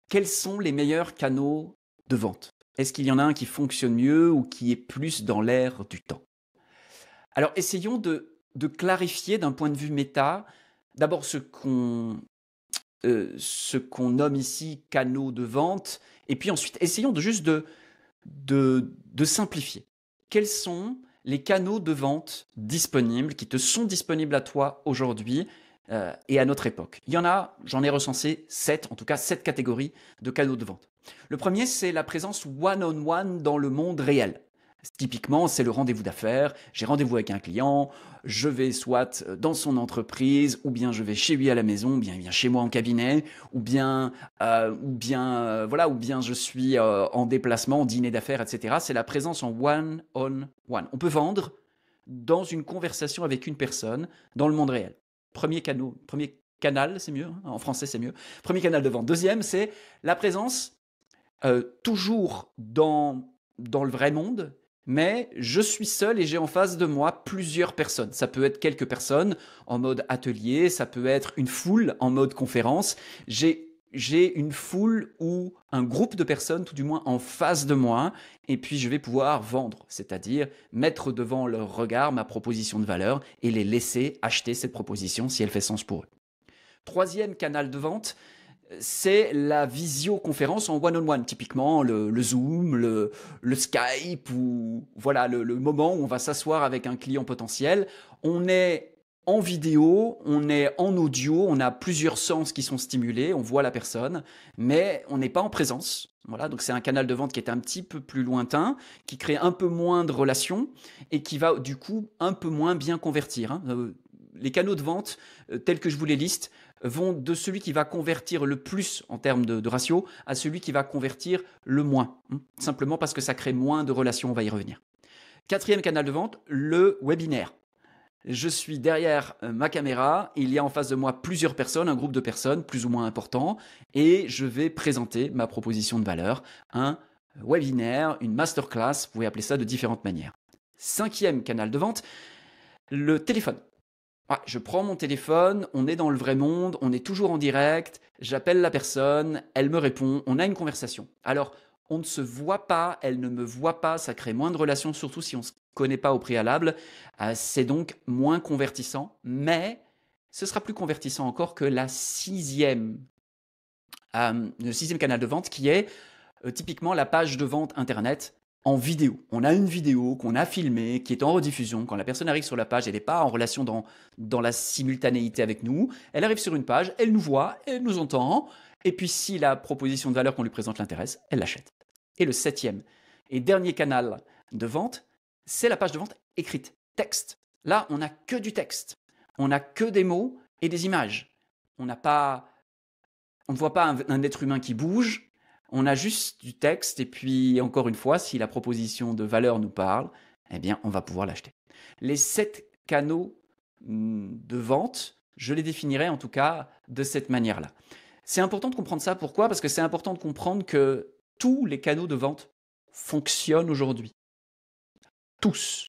Quels sont les meilleurs canaux de vente? Est-ce qu'il y en a un qui fonctionne mieux ou qui est plus dans l'air du temps? Alors essayons de clarifier d'un point de vue méta, d'abord ce qu'on nomme ici canaux de vente, et puis ensuite essayons de simplifier. Quels sont les canaux de vente disponibles, qui te sont disponibles à toi aujourd'hui et à notre époque? Il y en a, j'en ai recensé 7, en tout cas 7 catégories de canaux de vente. Le premier, c'est la présence one-on-one dans le monde réel. Typiquement, c'est le rendez-vous d'affaires. J'ai rendez-vous avec un client, je vais soit dans son entreprise, ou bien je vais chez lui à la maison, ou bien il vient chez moi en cabinet, ou bien je suis en déplacement, en dîner d'affaires, etc. C'est la présence en one-on-one. On peut vendre dans une conversation avec une personne dans le monde réel. Premier canal, c'est mieux, hein, en français c'est mieux. Premier canal de vente. Deuxième, c'est la présence toujours dans le vrai monde, mais je suis seul et j'ai en face de moi plusieurs personnes. Ça peut être quelques personnes en mode atelier, ça peut être une foule en mode conférence. J'ai une foule ou un groupe de personnes, tout du moins en face de moi, et puis je vais pouvoir vendre, c'est-à-dire mettre devant leur regard ma proposition de valeur et les laisser acheter cette proposition si elle fait sens pour eux. Troisième canal de vente, c'est la visioconférence en one-on-one, typiquement le Zoom, le Skype, ou voilà le moment où on va s'asseoir avec un client potentiel. On est en vidéo, on est en audio, on a plusieurs sens qui sont stimulés, on voit la personne, mais on n'est pas en présence. Voilà, donc c'est un canal de vente qui est un petit peu plus lointain, qui crée un peu moins de relations et qui va du coup un peu moins bien convertir, hein. Les canaux de vente, tels que je vous les liste, vont de celui qui va convertir le plus en termes de ratio à celui qui va convertir le moins. Simplement parce que ça crée moins de relations, on va y revenir. Quatrième canal de vente, le webinaire. Je suis derrière ma caméra, il y a en face de moi plusieurs personnes, un groupe de personnes plus ou moins important, et je vais présenter ma proposition de valeur, un webinaire, une masterclass, vous pouvez appeler ça de différentes manières. Cinquième canal de vente, le téléphone. Je prends mon téléphone, on est dans le vrai monde, on est toujours en direct, j'appelle la personne, elle me répond, on a une conversation. Alors, on ne se voit pas, elle ne me voit pas, ça crée moins de relations, surtout si on ne se connaît pas au préalable. C'est donc moins convertissant, mais ce sera plus convertissant encore que le sixième canal de vente qui est typiquement la page de vente Internet en vidéo. On a une vidéo qu'on a filmée, qui est en rediffusion. Quand la personne arrive sur la page, elle n'est pas en relation dans la simultanéité avec nous. Elle arrive sur une page, elle nous voit, elle nous entend. Et puis si la proposition de valeur qu'on lui présente l'intéresse, elle l'achète. Et le septième et dernier canal de vente, c'est la page de vente écrite, texte. Là, on n'a que du texte. On n'a que des mots et des images. On ne voit pas un être humain qui bouge. On a juste du texte et puis, encore une fois, si la proposition de valeur nous parle, eh bien, on va pouvoir l'acheter. Les 7 canaux de vente, je les définirai en tout cas de cette manière-là. C'est important de comprendre ça. Pourquoi? Parce que c'est important de comprendre que tous les canaux de vente fonctionnent aujourd'hui. Tous.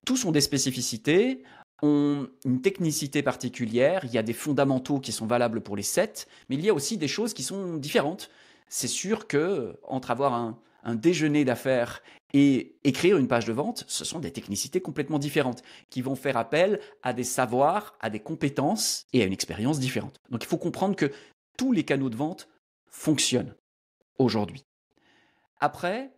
Tous ont des spécificités, ont une technicité particulière, il y a des fondamentaux qui sont valables pour les 7, mais il y a aussi des choses qui sont différentes. C'est sûr que entre avoir un déjeuner d'affaires et écrire une page de vente, ce sont des technicités complètement différentes qui vont faire appel à des savoirs, à des compétences et à une expérience différente. Donc il faut comprendre que tous les canaux de vente fonctionnent aujourd'hui. Après,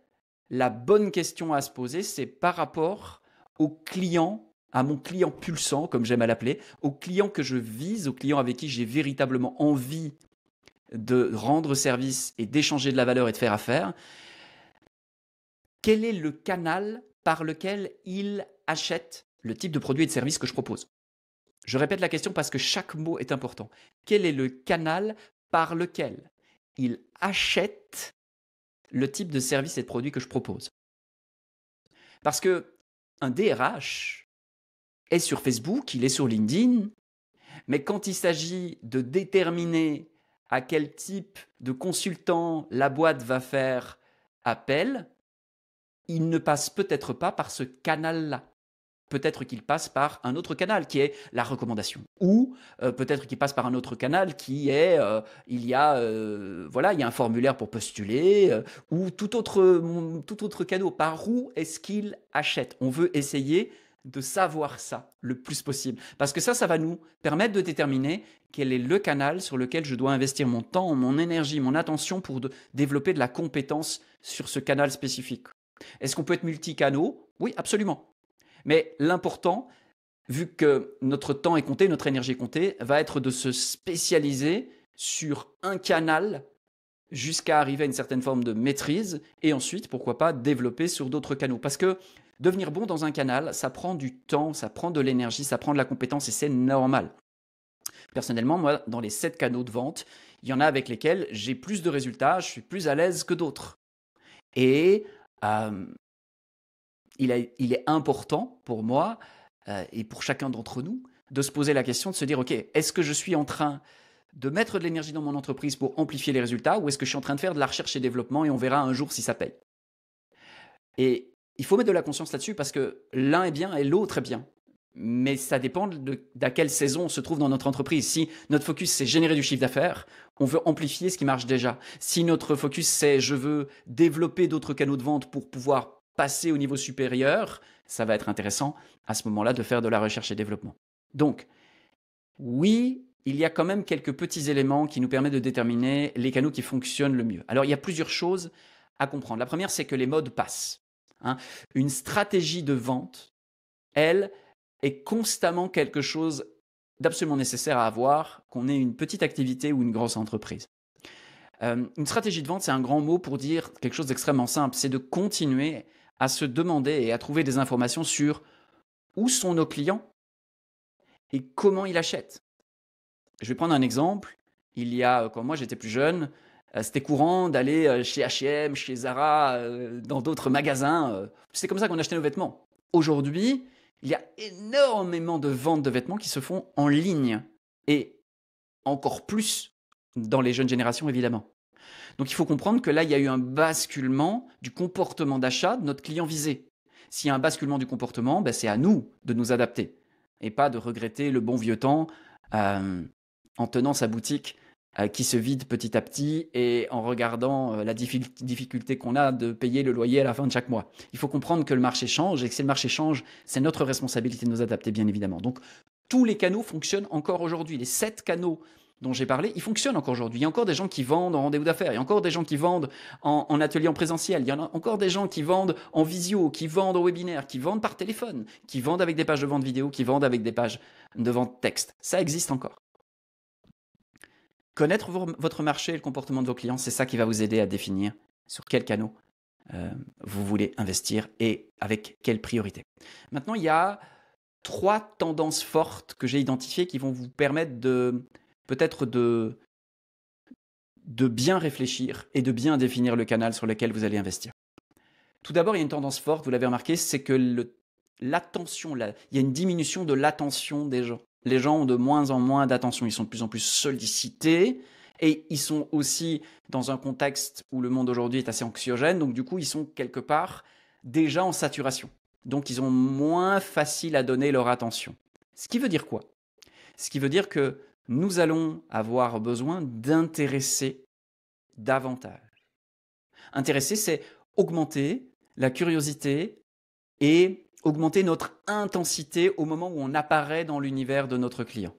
la bonne question à se poser, c'est par rapport au client, à mon client pulsant, comme j'aime à l'appeler, au client que je vise, au client avec qui j'ai véritablement envie de rendre service et d'échanger de la valeur et de faire affaire. Quel est le canal par lequel il achète le type de produit et de service que je propose? Je répète la question parce que chaque mot est important. Quel est le canal par lequel il achète le type de service et de produit que je propose? Parce que un DRH est sur Facebook, il est sur LinkedIn, mais quand il s'agit de déterminer à quel type de consultant la boîte va faire appel, il ne passe peut-être pas par ce canal-là. peut-être qu'il passe par un autre canal qui est la recommandation. Ou peut-être qu'il passe par un autre canal qui est, voilà, il y a un formulaire pour postuler, ou tout autre canal. Par où est-ce qu'il achète? On veut essayer de savoir ça le plus possible. Parce que ça va nous permettre de déterminer quel est le canal sur lequel je dois investir mon temps, mon énergie, mon attention pour développer de la compétence sur ce canal spécifique. Est-ce qu'on peut être multicanaux? Oui, absolument. Mais l'important, vu que notre temps est compté, notre énergie est comptée, va être de se spécialiser sur un canal jusqu'à arriver à une certaine forme de maîtrise et ensuite, pourquoi pas, développer sur d'autres canaux. Parce que devenir bon dans un canal, ça prend du temps, ça prend de l'énergie, ça prend de la compétence et c'est normal. Personnellement, moi, dans les 7 canaux de vente, il y en a avec lesquels j'ai plus de résultats, je suis plus à l'aise que d'autres. Et il est important pour moi et pour chacun d'entre nous de se poser la question de se dire, ok, est-ce que je suis en train de mettre de l'énergie dans mon entreprise pour amplifier les résultats ou est-ce que je suis en train de faire de la recherche et développement et on verra un jour si ça paye? Et il faut mettre de la conscience là-dessus parce que l'un est bien et l'autre est bien. Mais ça dépend d'à quelle saison on se trouve dans notre entreprise. Si notre focus, c'est générer du chiffre d'affaires, on veut amplifier ce qui marche déjà. Si notre focus, c'est je veux développer d'autres canaux de vente pour pouvoir passer au niveau supérieur, ça va être intéressant à ce moment-là de faire de la recherche et développement. Donc, oui, il y a quand même quelques petits éléments qui nous permettent de déterminer les canaux qui fonctionnent le mieux. Alors, il y a plusieurs choses à comprendre. La première, c'est que les modes passent. Une stratégie de vente, elle, est constamment quelque chose d'absolument nécessaire à avoir, qu'on ait une petite activité ou une grosse entreprise. Une stratégie de vente, c'est un grand mot pour dire quelque chose d'extrêmement simple, c'est de continuer à se demander et à trouver des informations sur où sont nos clients et comment ils achètent. Je vais prendre un exemple. Quand moi j'étais plus jeune, c'était courant d'aller chez H&M, chez Zara, dans d'autres magasins. C'est comme ça qu'on achetait nos vêtements. Aujourd'hui, il y a énormément de ventes de vêtements qui se font en ligne et encore plus dans les jeunes générations, évidemment. Donc il faut comprendre que là, il y a eu un basculement du comportement d'achat de notre client visé. S'il y a un basculement du comportement, c'est à nous de nous adapter et pas de regretter le bon vieux temps en tenant sa boutique qui se vide petit à petit et en regardant la difficulté qu'on a de payer le loyer à la fin de chaque mois. Il faut comprendre que le marché change et que si le marché change, c'est notre responsabilité de nous adapter, bien évidemment. Donc, tous les canaux fonctionnent encore aujourd'hui. Les 7 canaux dont j'ai parlé, ils fonctionnent encore aujourd'hui. Il y a encore des gens qui vendent en rendez-vous d'affaires, il y a encore des gens qui vendent en atelier en présentiel, il y en a encore des gens qui vendent en visio, qui vendent au webinaire, qui vendent par téléphone, qui vendent avec des pages de vente vidéo, qui vendent avec des pages de vente texte. Ça existe encore. Connaître votre marché et le comportement de vos clients, c'est ça qui va vous aider à définir sur quels canaux vous voulez investir et avec quelle priorité. Maintenant, il y a 3 tendances fortes que j'ai identifiées qui vont vous permettre peut-être de bien réfléchir et de bien définir le canal sur lequel vous allez investir. Tout d'abord, il y a une tendance forte, vous l'avez remarqué, c'est que l'attention, il y a une diminution de l'attention des gens. Les gens ont de moins en moins d'attention, ils sont de plus en plus sollicités et ils sont aussi dans un contexte où le monde aujourd'hui est assez anxiogène, donc du coup ils sont quelque part déjà en saturation. Donc ils ont moins facile à donner leur attention. Ce qui veut dire quoi? Ce qui veut dire que nous allons avoir besoin d'intéresser davantage. Intéresser, c'est augmenter la curiosité et augmenter notre intensité au moment où on apparaît dans l'univers de notre client.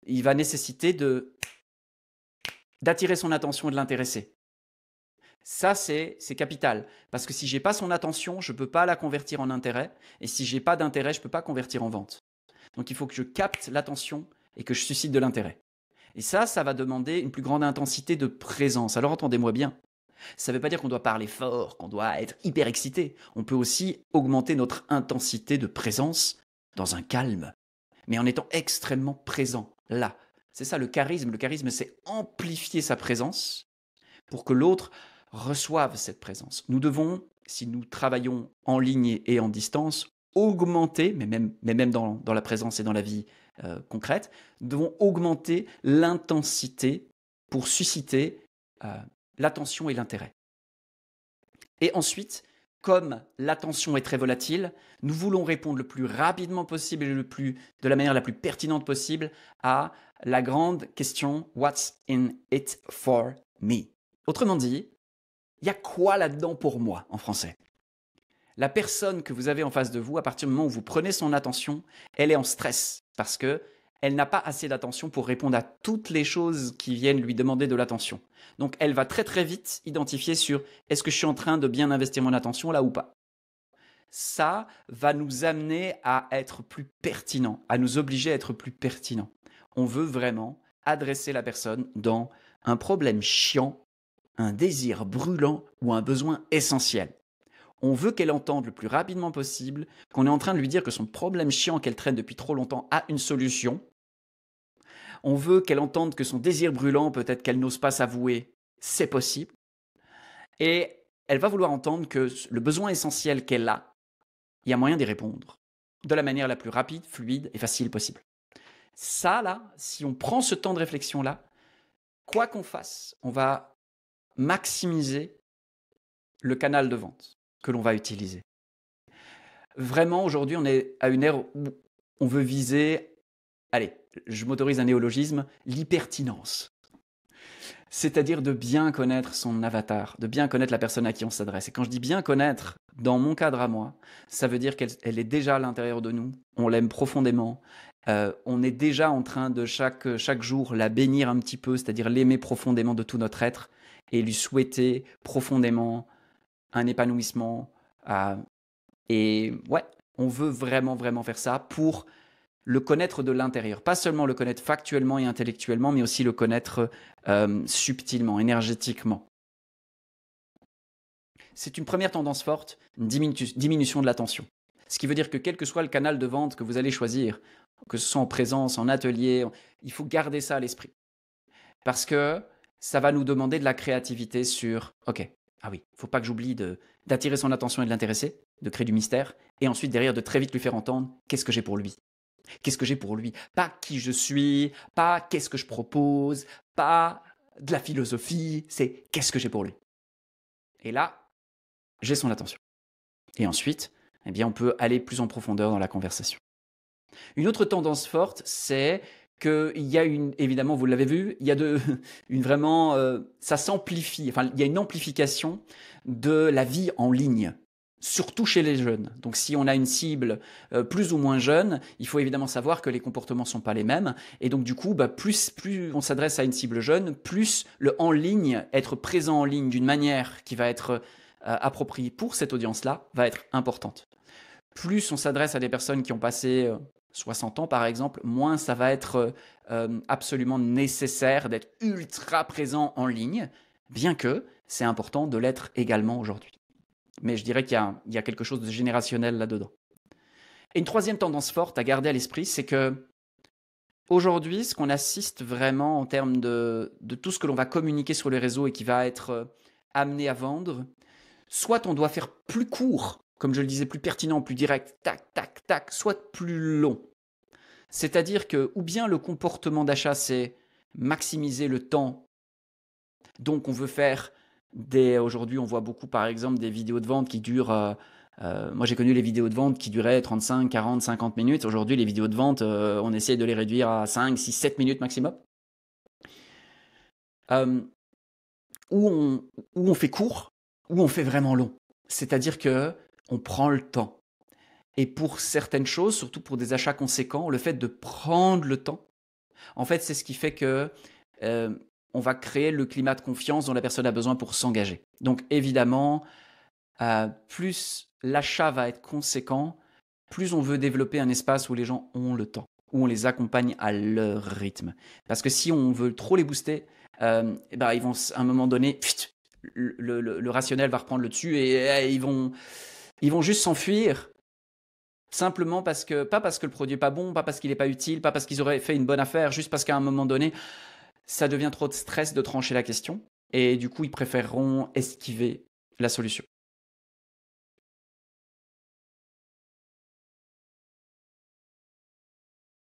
Il va nécessiter d'attirer son attention et de l'intéresser. Ça, c'est capital. Parce que si je n'ai pas son attention, je ne peux pas la convertir en intérêt. Et si je n'ai pas d'intérêt, je ne peux pas convertir en vente. Donc, il faut que je capte l'attention et que je suscite de l'intérêt. Et ça va demander une plus grande intensité de présence. Alors, entendez-moi bien. Ça ne veut pas dire qu'on doit parler fort, qu'on doit être hyper excité. On peut aussi augmenter notre intensité de présence dans un calme, mais en étant extrêmement présent, là. C'est ça le charisme. Le charisme, c'est amplifier sa présence pour que l'autre reçoive cette présence. Nous devons, si nous travaillons en ligne et en distance, augmenter, mais même dans la présence et dans la vie concrète, nous devons augmenter l'intensité pour susciter l'attention et l'intérêt. Et ensuite, comme l'attention est très volatile, nous voulons répondre le plus rapidement possible et de la manière la plus pertinente possible à la grande question « What's in it for me ?» Autrement dit, il y a quoi là-dedans pour moi en français? La personne que vous avez en face de vous, à partir du moment où vous prenez son attention, elle est en stress parce qu'elle n'a pas assez d'attention pour répondre à toutes les choses qui viennent lui demander de l'attention. Donc elle va très très vite identifier sur est-ce que je suis en train de bien investir mon attention là ou pas. Ça va nous amener à être plus pertinent, à nous obliger à être plus pertinent. On veut vraiment adresser la personne dans un problème chiant, un désir brûlant ou un besoin essentiel. On veut qu'elle entende le plus rapidement possible qu'on est en train de lui dire que son problème chiant qu'elle traîne depuis trop longtemps a une solution. On veut qu'elle entende que son désir brûlant, peut-être qu'elle n'ose pas s'avouer, c'est possible. Et elle va vouloir entendre que le besoin essentiel qu'elle a, il y a moyen d'y répondre de la manière la plus rapide, fluide et facile possible. Ça, là, si on prend ce temps de réflexion-là, quoi qu'on fasse, on va maximiser le canal de vente que l'on va utiliser. Vraiment, aujourd'hui, on est à une ère où on veut viser, allez, je m'autorise un néologisme, l'hypertinence. C'est-à-dire de bien connaître son avatar, de bien connaître la personne à qui on s'adresse. Et quand je dis bien connaître, dans mon cadre à moi, ça veut dire qu'elle est déjà à l'intérieur de nous, on l'aime profondément, on est déjà en train de chaque jour la bénir un petit peu, c'est-à-dire l'aimer profondément de tout notre être et lui souhaiter profondément un épanouissement. Et ouais, on veut vraiment, vraiment faire ça pour le connaître de l'intérieur. Pas seulement le connaître factuellement et intellectuellement, mais aussi le connaître subtilement, énergétiquement. C'est une première tendance forte, une diminution de l'attention. Ce qui veut dire que quel que soit le canal de vente que vous allez choisir, que ce soit en présence, en atelier, il faut garder ça à l'esprit. Parce que ça va nous demander de la créativité sur « Ok, ah oui, il ne faut pas que j'oublie d'attirer son attention et de l'intéresser, de créer du mystère, et ensuite derrière de très vite lui faire entendre qu'est-ce que j'ai pour lui. Qu'est-ce que j'ai pour lui? Pas qui je suis, pas qu'est-ce que je propose, pas de la philosophie, c'est qu'est-ce que j'ai pour lui. Et là, j'ai son attention. Et ensuite, eh bien, on peut aller plus en profondeur dans la conversation. Une autre tendance forte, c'est qu'il y a évidemment, vous l'avez vu, il y a ça s'amplifie, enfin, il y a une amplification de la vie en ligne, surtout chez les jeunes. Donc si on a une cible plus ou moins jeune, il faut évidemment savoir que les comportements ne sont pas les mêmes. Et donc du coup, plus on s'adresse à une cible jeune, plus le en ligne, être présent en ligne d'une manière qui va être appropriée pour cette audience-là, va être importante. Plus on s'adresse à des personnes qui ont passé 60 ans par exemple, moins ça va être absolument nécessaire d'être ultra présent en ligne, bien que c'est important de l'être également aujourd'hui. Mais je dirais qu'il y a quelque chose de générationnel là-dedans. Et une troisième tendance forte à garder à l'esprit, c'est que aujourd'hui, ce qu'on assiste vraiment en termes de tout ce que l'on va communiquer sur les réseaux et qui va être amené à vendre, soit on doit faire plus court, comme je le disais, plus pertinent, plus direct, tac, tac, tac, soit plus long. C'est-à-dire que, ou bien le comportement d'achat, c'est maximiser le temps. Donc, on veut faire aujourd'hui, on voit beaucoup, par exemple, des vidéos de vente qui durent... moi, j'ai connu les vidéos de vente qui duraient 35, 40, 50 minutes. Aujourd'hui, les vidéos de vente, on essaie de les réduire à 5, 6, 7 minutes maximum. Où on fait court, où on fait vraiment long. C'est-à-dire qu'on prend le temps. Et pour certaines choses, surtout pour des achats conséquents, le fait de prendre le temps, en fait, c'est ce qui fait que on va créer le climat de confiance dont la personne a besoin pour s'engager. Donc évidemment, plus l'achat va être conséquent, plus on veut développer un espace où les gens ont le temps, où on les accompagne à leur rythme. Parce que si on veut trop les booster, ils vont à un moment donné, le rationnel va reprendre le dessus et ils vont juste s'enfuir. Simplement pas parce que le produit n'est pas bon, pas parce qu'il n'est pas utile, pas parce qu'ils auraient fait une bonne affaire, juste parce qu'à un moment donné, ça devient trop de stress de trancher la question. Et du coup, ils préféreront esquiver la solution.